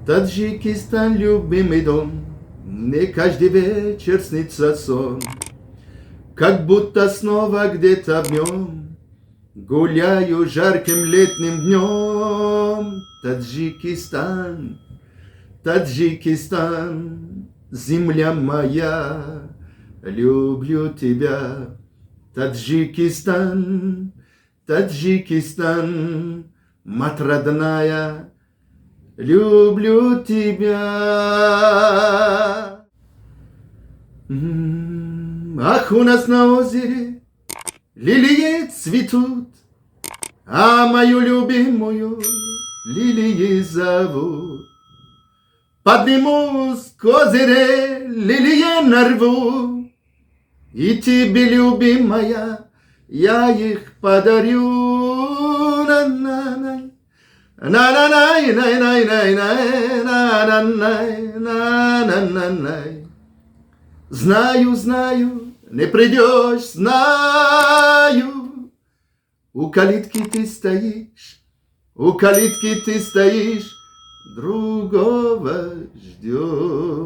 Таджикистан, любимый дом, мне каждый вечер снится сон, как будто снова где-то в нем гуляю жарким летним днем. Таджикистан, Таджикистан, земля моя, люблю тебя. Таджикистан, Таджикистан, мать родная, люблю тебя. Ах, у нас на озере лилии цветут, а мою любимую лилии зовут. Поднимусь к озере, лилии нарву, и тебе, любимая, я их подарю. На-на-на. На-на-на-на-на-на-на-на-на-на-на. Знаю, знаю, не придешь, знаю. У калитки ты стоишь, у калитки ты стоишь, другого ждешь.